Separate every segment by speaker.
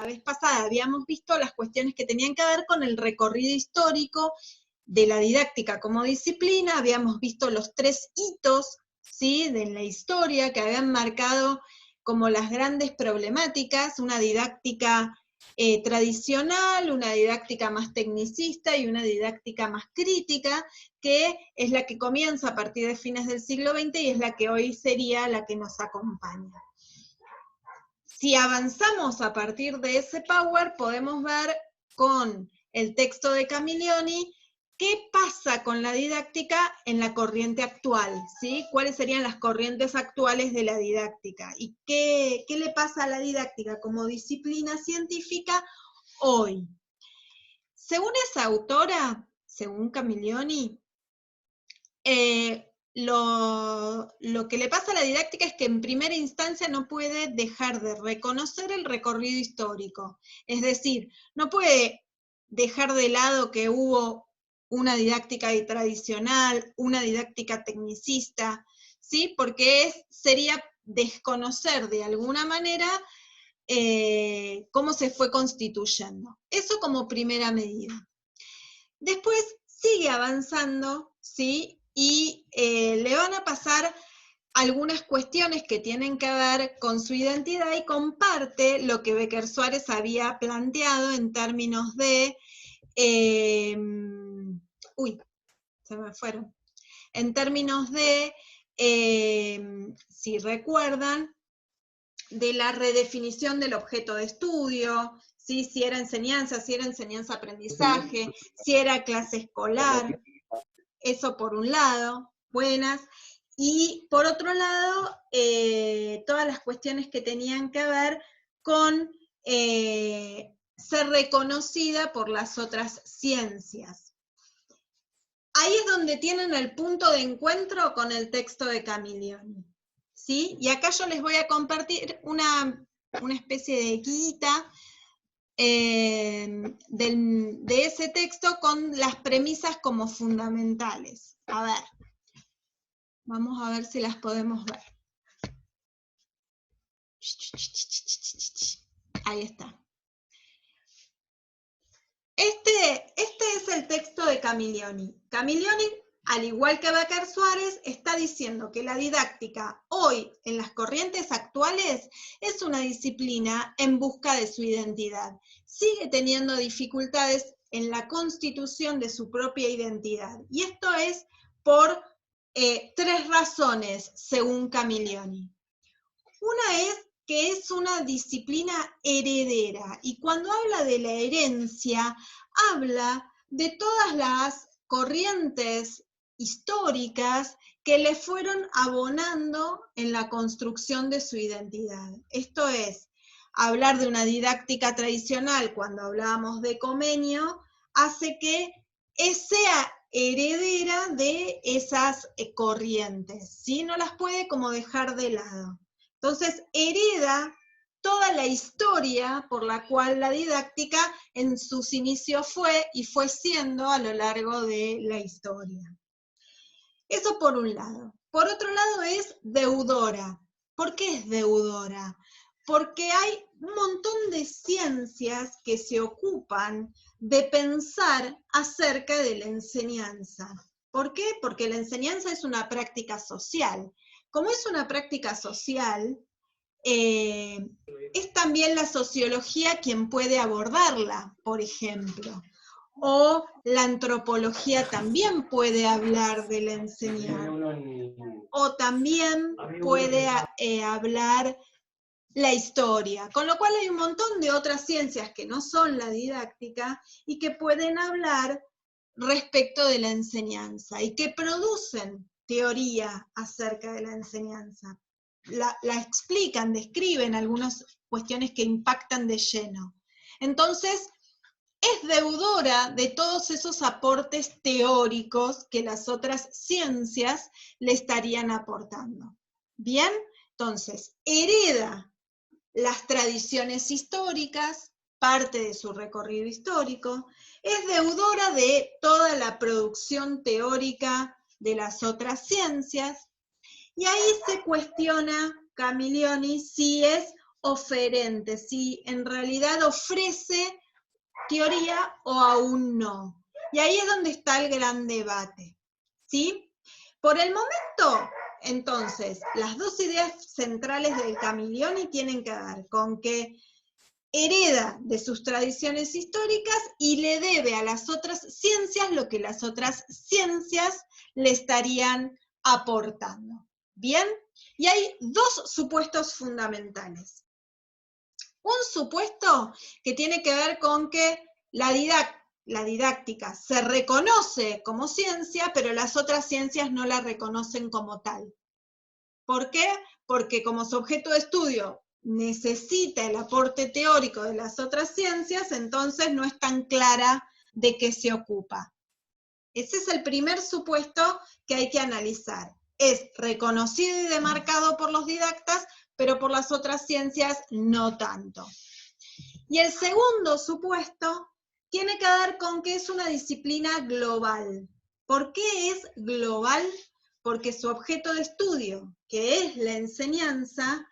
Speaker 1: vez pasada habíamos visto las cuestiones que tenían que ver con el recorrido histórico de la didáctica como disciplina, habíamos visto los 3 hitos, ¿sí?, de la historia que habían marcado como las grandes problemáticas, una didáctica tradicional, una didáctica más tecnicista y una didáctica más crítica, que es la que comienza a partir de fines del siglo XX y es la que hoy sería la que nos acompaña. Si avanzamos a partir de ese power, podemos ver con el texto de Camiglioni qué pasa con la didáctica en la corriente actual, ¿sí? ¿Cuáles serían las corrientes actuales de la didáctica? ¿Y qué le pasa a la didáctica como disciplina científica hoy? Según esa autora, según Camiglioni, lo que le pasa a la didáctica es que en primera instancia no puede dejar de reconocer el recorrido histórico. Es decir, no puede dejar de lado que hubo una didáctica tradicional, una didáctica tecnicista, ¿sí? Porque sería desconocer de alguna manera cómo se fue constituyendo. Eso como primera medida. Después sigue avanzando, ¿sí? Y le van a pasar algunas cuestiones que tienen que ver con su identidad y comparte lo que Becker Suárez había planteado en términos de... se me fueron. En términos de, si recuerdan, de la redefinición del objeto de estudio, ¿sí? Si era enseñanza-aprendizaje, si era clase escolar, eso por un lado, buenas, y por otro lado, todas las cuestiones que tenían que ver con ser reconocida por las otras ciencias. Ahí es donde tienen el punto de encuentro con el texto de Camiglioni, ¿sí? Y acá yo les voy a compartir una especie de guita de ese texto con las premisas como fundamentales. A ver, vamos a ver si las podemos ver. Ahí está. Este es el texto de Camiglioni. Camiglioni, al igual que Becker Suárez, está diciendo que la didáctica hoy, en las corrientes actuales, es una disciplina en busca de su identidad. Sigue teniendo dificultades en la constitución de su propia identidad. Y esto es por 3 razones, según Camiglioni. Una es que es una disciplina heredera, y cuando habla de la herencia, habla de todas las corrientes históricas que le fueron abonando en la construcción de su identidad. Esto es, hablar de una didáctica tradicional, cuando hablábamos de Comenio, hace que sea heredera de esas corrientes, ¿sí? No las puede como dejar de lado. Entonces, hereda toda la historia por la cual la didáctica en sus inicios fue y fue siendo a lo largo de la historia. Eso por un lado. Por otro lado es deudora. ¿Por qué es deudora? Porque hay un montón de ciencias que se ocupan de pensar acerca de la enseñanza. ¿Por qué? Porque la enseñanza es una práctica social. Como es una práctica social, es también la sociología quien puede abordarla, por ejemplo. O la antropología también puede hablar de la enseñanza. O también puede hablar la historia. Con lo cual hay un montón de otras ciencias que no son la didáctica y que pueden hablar respecto de la enseñanza y que producen teoría acerca de la enseñanza. La explican, describen algunas cuestiones que impactan de lleno. Entonces, es deudora de todos esos aportes teóricos que las otras ciencias le estarían aportando. ¿Bien? Entonces, hereda las tradiciones históricas, parte de su recorrido histórico, es deudora de toda la producción teórica de las otras ciencias, y ahí se cuestiona Camiglioni si es oferente, si en realidad ofrece teoría o aún no. Y ahí es donde está el gran debate, ¿sí? Por el momento, entonces, las dos ideas centrales del Camillioni tienen que ver con que hereda de sus tradiciones históricas y le debe a las otras ciencias lo que las otras ciencias le estarían aportando. ¿Bien? Y hay dos supuestos fundamentales. Un supuesto que tiene que ver con que la didáctica se reconoce como ciencia, pero las otras ciencias no la reconocen como tal. ¿Por qué? Porque como su objeto de estudio necesita el aporte teórico de las otras ciencias, entonces no es tan clara de qué se ocupa. Ese es el primer supuesto que hay que analizar. Es reconocido y demarcado por los didactas, pero por las otras ciencias no tanto. Y el segundo supuesto tiene que ver con que es una disciplina global. ¿Por qué es global? Porque su objeto de estudio, que es la enseñanza,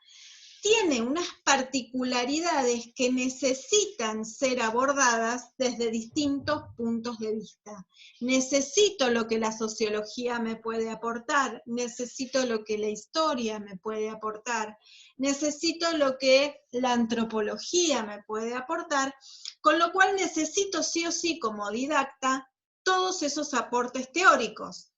Speaker 1: tiene unas particularidades que necesitan ser abordadas desde distintos puntos de vista. Necesito lo que la sociología me puede aportar, necesito lo que la historia me puede aportar, necesito lo que la antropología me puede aportar, con lo cual necesito sí o sí como didacta todos esos aportes teóricos,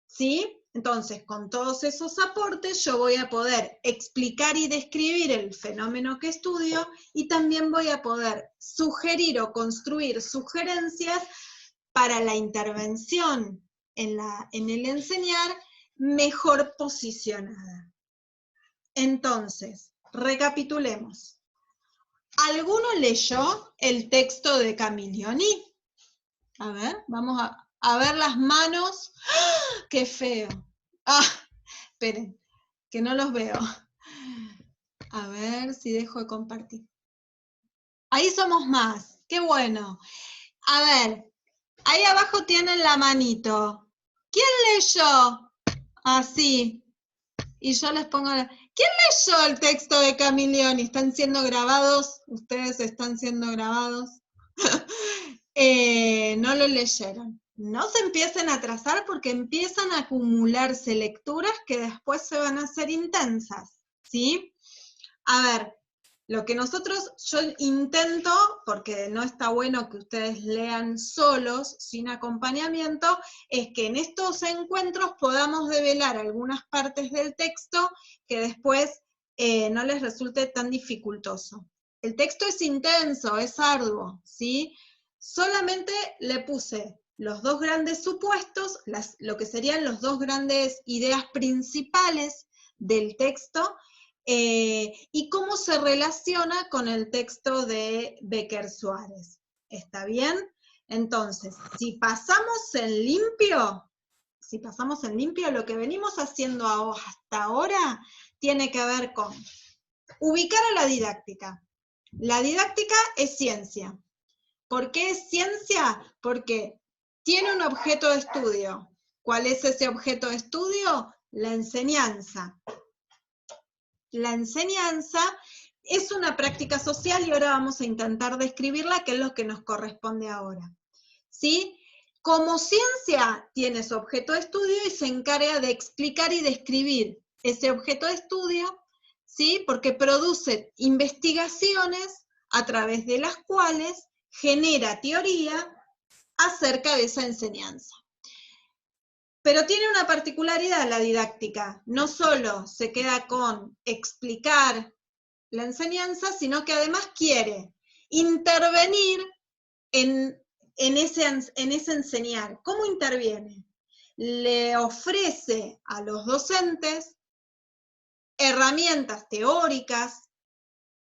Speaker 1: ¿sí? Entonces, con todos esos aportes yo voy a poder explicar y describir el fenómeno que estudio y también voy a poder sugerir o construir sugerencias para la intervención en el enseñar mejor posicionada. Entonces, recapitulemos. ¿Alguno leyó el texto de Camillioni? A ver, vamos a ver las manos. ¡Ah! ¡Qué feo! Ah, esperen, que no los veo. A ver si dejo de compartir. Ahí somos más, qué bueno. A ver, ahí abajo tienen la manito. ¿Quién leyó? Así. Y yo les pongo... ¿Quién leyó el texto de Camillioni? ¿Están siendo grabados? ¿Ustedes están siendo grabados? No lo leyeron. No se empiecen a atrasar porque empiezan a acumularse lecturas que después se van a hacer intensas, ¿sí? A ver, lo que yo intento, porque no está bueno que ustedes lean solos, sin acompañamiento, es que en estos encuentros podamos develar algunas partes del texto que después no les resulte tan dificultoso. El texto es intenso, es arduo, ¿sí? Solamente le puse los dos grandes supuestos, lo que serían las dos grandes ideas principales del texto, y cómo se relaciona con el texto de Becker Suárez. ¿Está bien? Entonces, si pasamos en limpio, lo que venimos haciendo hasta ahora tiene que ver con ubicar a la didáctica. La didáctica es ciencia. ¿Por qué es ciencia? Porque tiene un objeto de estudio. ¿Cuál es ese objeto de estudio? La enseñanza. La enseñanza es una práctica social y ahora vamos a intentar describirla, que es lo que nos corresponde ahora. ¿Sí? Como ciencia tiene su objeto de estudio y se encarga de explicar y describir ese objeto de estudio, ¿sí? Porque produce investigaciones a través de las cuales genera teoría acerca de esa enseñanza. Pero tiene una particularidad la didáctica, no solo se queda con explicar la enseñanza, sino que además quiere intervenir en ese enseñar. ¿Cómo interviene? Le ofrece a los docentes herramientas teóricas,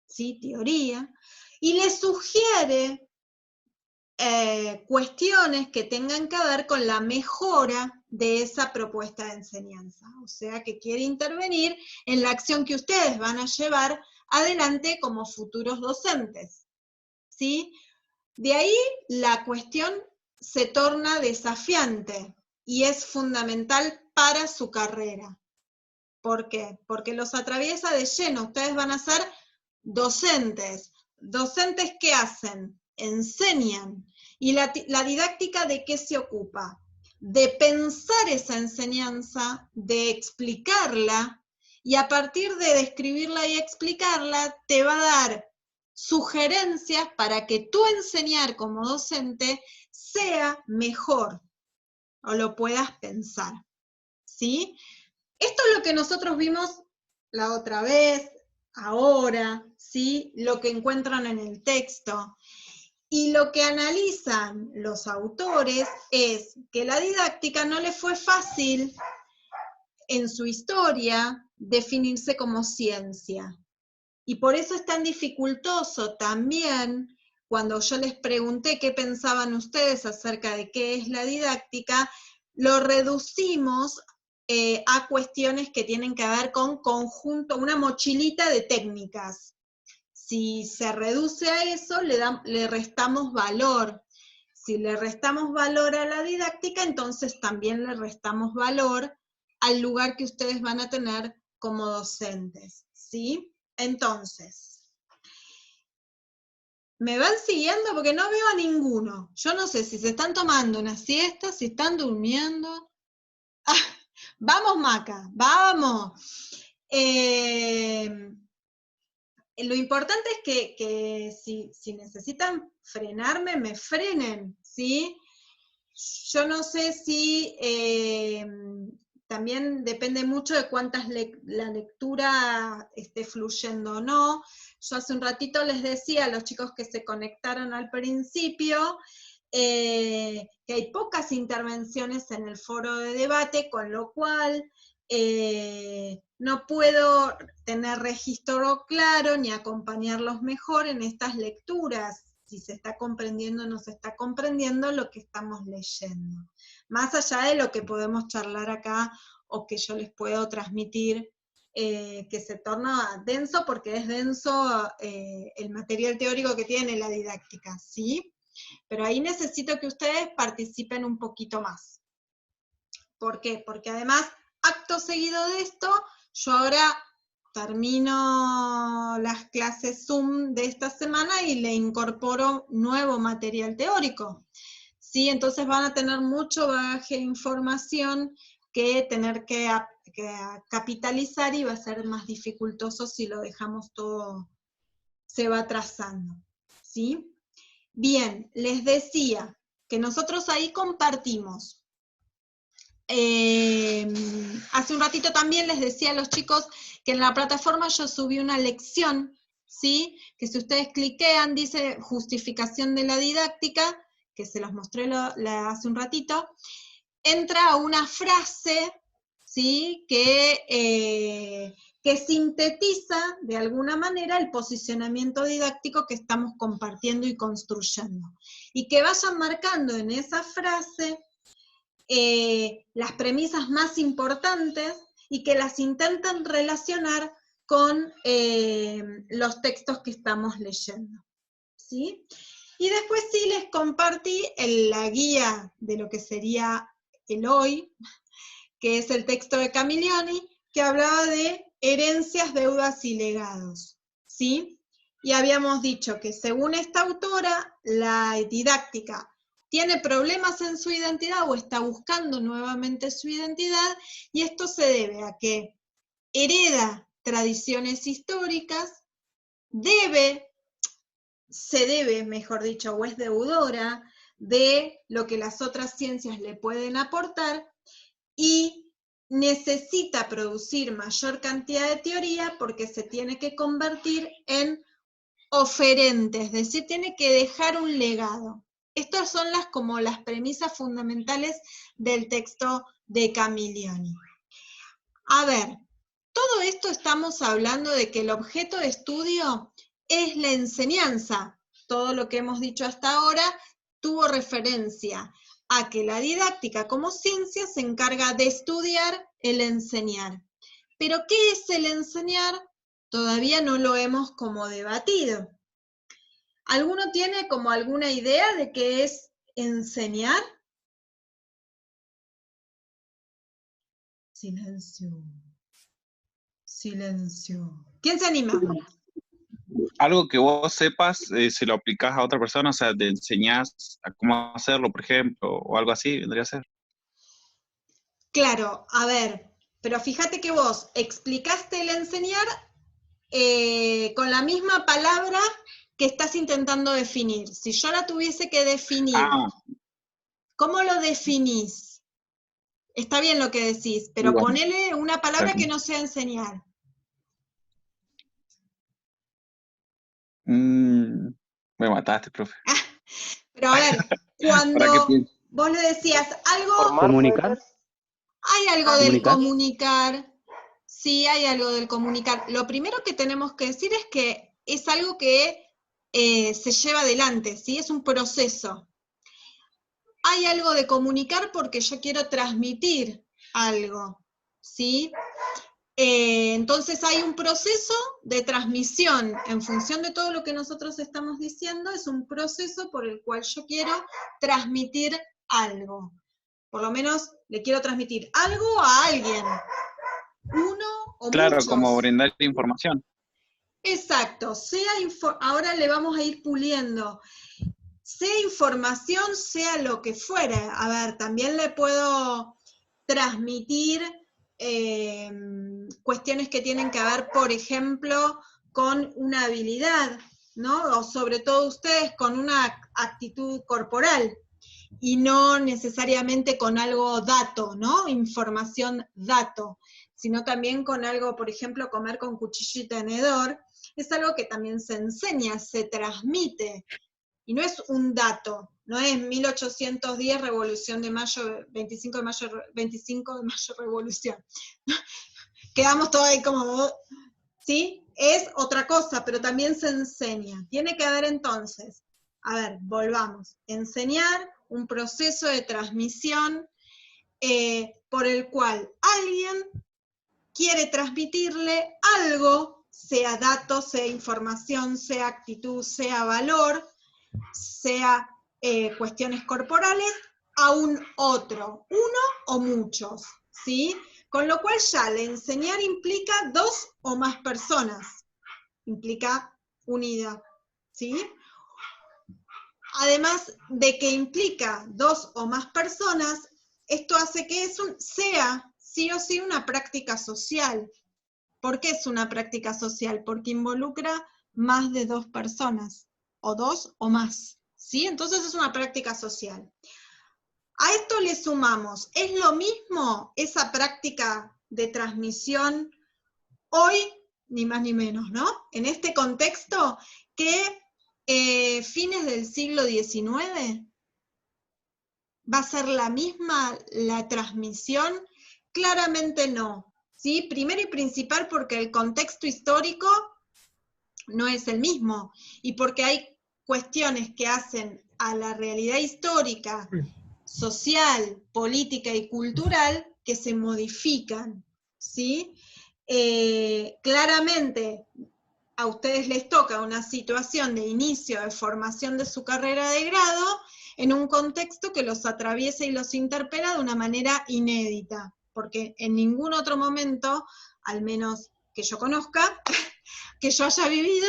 Speaker 1: ¿sí? Teoría, y les sugiere cuestiones que tengan que ver con la mejora de esa propuesta de enseñanza. O sea, que quiere intervenir en la acción que ustedes van a llevar adelante como futuros docentes, ¿sí? De ahí la cuestión se torna desafiante y es fundamental para su carrera. ¿Por qué? Porque los atraviesa de lleno. Ustedes van a ser docentes. ¿Docentes qué hacen? Enseñan. ¿Y la didáctica de qué se ocupa? De pensar esa enseñanza, de explicarla, y a partir de describirla y explicarla, te va a dar sugerencias para que tu enseñar como docente sea mejor o lo puedas pensar, ¿sí? Esto es lo que nosotros vimos la otra vez, ahora, ¿sí? Lo que encuentran en el texto. Y lo que analizan los autores es que la didáctica no le fue fácil en su historia definirse como ciencia. Y por eso es tan dificultoso también, cuando yo les pregunté qué pensaban ustedes acerca de qué es la didáctica, lo reducimos a cuestiones que tienen que ver con conjunto, una mochilita de técnicas. Si se reduce a eso, le restamos valor. Si le restamos valor a la didáctica, entonces también le restamos valor al lugar que ustedes van a tener como docentes, ¿sí? Entonces, ¿me van siguiendo? Porque no veo a ninguno. Yo no sé si se están tomando una siesta, si están durmiendo. Ah, vamos, Maca, vamos. Lo importante es que si necesitan frenarme, me frenen, ¿sí? Yo no sé si también depende mucho de cuántas la lectura esté fluyendo o no. Yo hace un ratito les decía a los chicos que se conectaron al principio que hay pocas intervenciones en el foro de debate, con lo cual no puedo tener registro claro ni acompañarlos mejor en estas lecturas, si se está comprendiendo o no se está comprendiendo lo que estamos leyendo. Más allá de lo que podemos charlar acá o que yo les puedo transmitir, que se torna denso porque es denso el material teórico que tiene la didáctica, ¿sí? Pero ahí necesito que ustedes participen un poquito más. ¿Por qué? Porque además, acto seguido de esto, yo ahora termino las clases Zoom de esta semana y le incorporo nuevo material teórico. ¿Sí? Entonces van a tener mucho bagaje de información que tener que capitalizar y va a ser más dificultoso si lo dejamos todo, se va atrasando. ¿Sí? Bien, les decía que nosotros ahí compartimos. Hace un ratito también les decía a los chicos que en la plataforma yo subí una lección, ¿sí? Que si ustedes cliquean, dice justificación de la didáctica, que se los mostré hace un ratito, entra a una frase, ¿sí? Que sintetiza de alguna manera el posicionamiento didáctico que estamos compartiendo y construyendo. Y que vayan marcando en esa frase las premisas más importantes y que las intenten relacionar con los textos que estamos leyendo, ¿sí? Y después sí les compartí la guía de lo que sería el hoy, que es el texto de Camillioni, que hablaba de herencias, deudas y legados, ¿sí? Y habíamos dicho que según esta autora, la didáctica tiene problemas en su identidad o está buscando nuevamente su identidad, y esto se debe a que hereda tradiciones históricas, se debe, mejor dicho, o es deudora de lo que las otras ciencias le pueden aportar, y necesita producir mayor cantidad de teoría porque se tiene que convertir en oferente, es decir, tiene que dejar un legado. Estas son como las premisas fundamentales del texto de Camillioni. A ver, todo esto estamos hablando de que el objeto de estudio es la enseñanza. Todo lo que hemos dicho hasta ahora tuvo referencia a que la didáctica como ciencia se encarga de estudiar el enseñar. Pero ¿qué es el enseñar? Todavía no lo hemos como debatido. ¿Alguno tiene como alguna idea de qué es enseñar? Silencio. Silencio. ¿Quién se anima?
Speaker 2: algo que vos sepas, si lo aplicás a otra persona, o sea, te enseñás a cómo hacerlo, por ejemplo, o algo así, vendría a ser.
Speaker 1: Claro, a ver, pero fíjate que vos explicaste el enseñar con la misma palabra que estás intentando definir. Si yo la tuviese que definir,
Speaker 2: Ah,
Speaker 1: ¿cómo lo definís? Está bien lo que decís,
Speaker 2: y
Speaker 1: pero
Speaker 2: bueno,
Speaker 1: ponele una palabra
Speaker 2: claro.
Speaker 1: que no sea enseñar.
Speaker 2: Mm, me mataste, profe.
Speaker 1: Pero a ver,
Speaker 2: ¿Para qué
Speaker 1: cuando
Speaker 2: pienso?
Speaker 1: vos le decías algo,
Speaker 3: Formar, puede
Speaker 4: ¿Comunicar?
Speaker 3: ser.
Speaker 1: hay algo del
Speaker 4: ¿Comunicar?
Speaker 1: comunicar, sí, hay algo del comunicar. Lo primero que tenemos que decir es que es algo que se lleva adelante, ¿sí? Es un proceso. Hay algo de comunicar porque yo quiero transmitir algo, ¿sí? Entonces hay un proceso de transmisión en función de todo lo que nosotros estamos diciendo, es un proceso por el cual yo quiero transmitir algo. Por lo menos le quiero transmitir algo a alguien, uno o
Speaker 2: Claro, como
Speaker 1: muchos.
Speaker 2: brindar información.
Speaker 1: Exacto, ahora le vamos a ir puliendo. Sea información, sea lo que fuera. A ver, también le puedo transmitir cuestiones que tienen que ver, por ejemplo, con una habilidad, ¿no? O sobre todo ustedes con una actitud corporal y no necesariamente con algo dato, ¿no? Información dato, sino también con algo, por ejemplo, comer con cuchillo y tenedor, es algo que también se enseña, se transmite, y no es un dato, no es 1810 Revolución de Mayo, 25 de mayo Revolución. Quedamos todos ahí como, ¿sí? Es otra cosa, pero también se enseña. Tiene que haber entonces, a ver, volvamos, enseñar un proceso de transmisión por el cual alguien quiere transmitirle algo, sea dato, sea información, sea actitud, sea valor, sea cuestiones corporales, a un otro, uno o muchos, ¿sí? Con lo cual ya el enseñar implica dos o más personas, implica unidad, ¿sí? Además de que implica dos o más personas, esto hace que sea sí o sí una práctica social. ¿Por qué es una práctica social? Porque involucra más de dos personas, o dos o más, ¿sí? Entonces es una práctica social. A esto le sumamos, ¿es lo mismo esa práctica de transmisión hoy, ni más ni menos, ¿no? En este contexto, que fines del siglo XIX va a ser la misma la transmisión? Claramente no, ¿sí? Primero y principal porque el contexto histórico no es el mismo y porque hay cuestiones que hacen a la realidad histórica, social, política y cultural que se modifican, ¿sí? Claramente a ustedes les toca una situación de inicio de formación de su carrera de grado en un contexto que los atraviesa y los interpela de una manera inédita, porque en ningún otro momento, al menos que yo conozca, que yo haya vivido,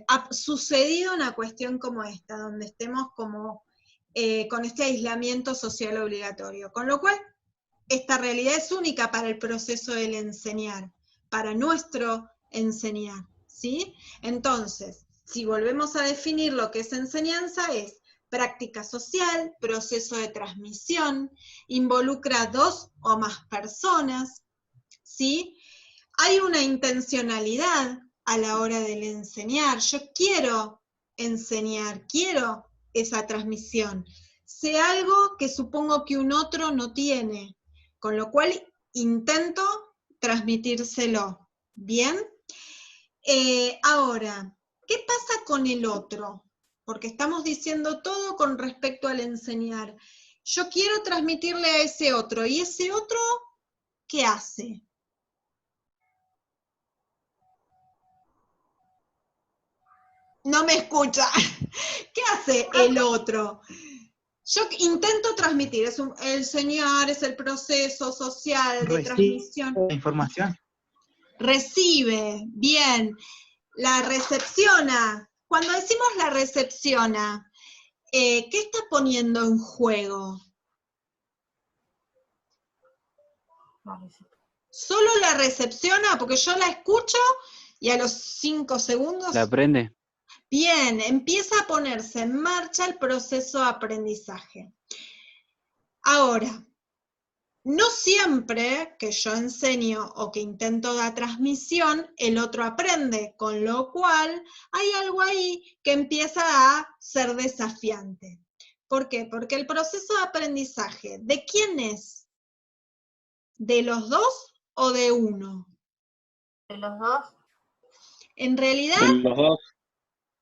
Speaker 1: ha sucedido una cuestión como esta, donde estemos como con este aislamiento social obligatorio. Con lo cual, esta realidad es única para el proceso del enseñar, para nuestro enseñar, ¿sí? Entonces, si volvemos a definir lo que es enseñanza, es práctica social, proceso de transmisión, involucra dos o más personas, ¿sí? Hay una intencionalidad a la hora del enseñar. Yo quiero enseñar, quiero esa transmisión. Sé algo que supongo que un otro no tiene, con lo cual intento transmitírselo. ¿Bien? Ahora, ¿qué pasa con el otro? Porque estamos diciendo todo con respecto al enseñar. Yo quiero transmitirle a ese otro, ¿y ese otro qué hace? No me escucha. ¿Qué hace el otro? Yo intento transmitir, el señal, es el proceso social de
Speaker 4: Recibe
Speaker 1: transmisión.
Speaker 4: la información.
Speaker 1: Recibe, bien. La recepciona. Cuando decimos la recepciona, ¿qué está poniendo en juego? Solo la recepciona, porque yo la escucho y a los 5 segundos...
Speaker 3: ¿La aprende?
Speaker 1: Bien, empieza a ponerse en marcha el proceso de aprendizaje. Ahora, no siempre que yo enseño o que intento dar transmisión, el otro aprende, con lo cual hay algo ahí que empieza a ser desafiante. ¿Por qué? Porque el proceso de aprendizaje, ¿de quién es? ¿De los dos o de uno?
Speaker 4: De los dos.
Speaker 1: En realidad,
Speaker 2: De los dos.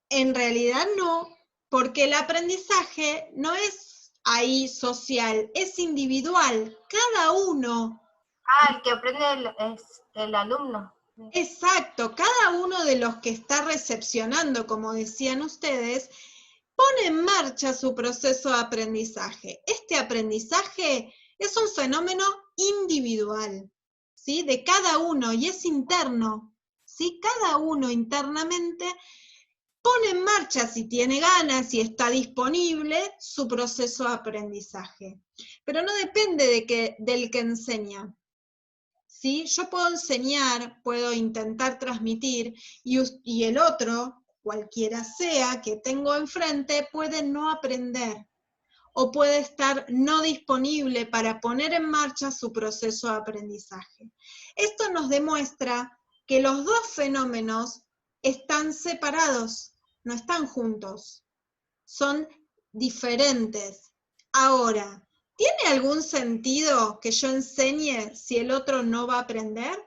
Speaker 1: En realidad no, porque el aprendizaje no es ahí social, es individual, cada uno.
Speaker 4: Ah, el que aprende es el alumno.
Speaker 1: Exacto, cada uno de los que está recepcionando, como decían ustedes, pone en marcha su proceso de aprendizaje. Este aprendizaje es un fenómeno individual, ¿sí? De cada uno, y es interno, ¿sí? Cada uno internamente pone en marcha, si tiene ganas, si está disponible, su proceso de aprendizaje. Pero no depende del que enseña. ¿Sí? Yo puedo enseñar, puedo intentar transmitir, y el otro, cualquiera sea que tengo enfrente, puede no aprender, o puede estar no disponible para poner en marcha su proceso de aprendizaje. Esto nos demuestra que los dos fenómenos están separados, no están juntos, son diferentes. Ahora, ¿tiene algún sentido que yo enseñe si el otro no va a aprender?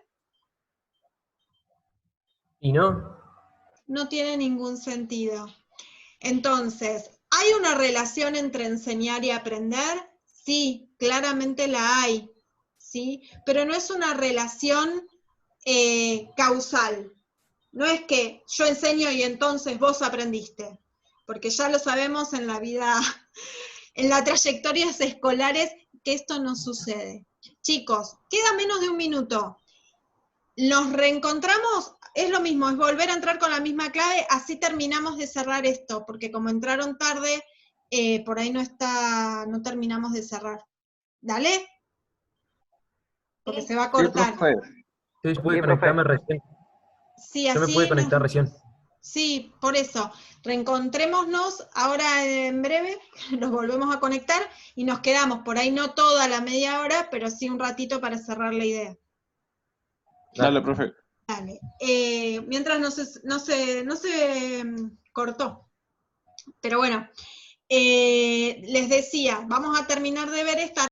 Speaker 5: ¿Y no?
Speaker 1: No tiene ningún sentido. Entonces, ¿hay una relación entre enseñar y aprender? Sí, claramente la hay, ¿sí? Pero no es una relación causal. No es que yo enseño y entonces vos aprendiste, porque ya lo sabemos en la vida, en las trayectorias escolares, que esto no sucede. Chicos, queda menos de un minuto. Nos reencontramos, es lo mismo, es volver a entrar con la misma clave, así terminamos de cerrar esto, porque como entraron tarde, por ahí no terminamos de cerrar. ¿Dale? Porque se va a cortar.
Speaker 2: Sí, profe.
Speaker 5: Sí, pude
Speaker 6: Sí,
Speaker 5: conectarme
Speaker 6: profe.
Speaker 5: recién.
Speaker 1: Sí,
Speaker 5: Yo me
Speaker 1: así
Speaker 5: pude conectar recién.
Speaker 1: Sí, por eso. Reencontrémonos ahora en breve, nos volvemos a conectar y nos quedamos, por ahí no toda la media hora, pero sí un ratito para cerrar la idea.
Speaker 2: Dale, profe.
Speaker 1: Dale. Mientras no se cortó. Pero bueno, les decía, vamos a terminar de ver esta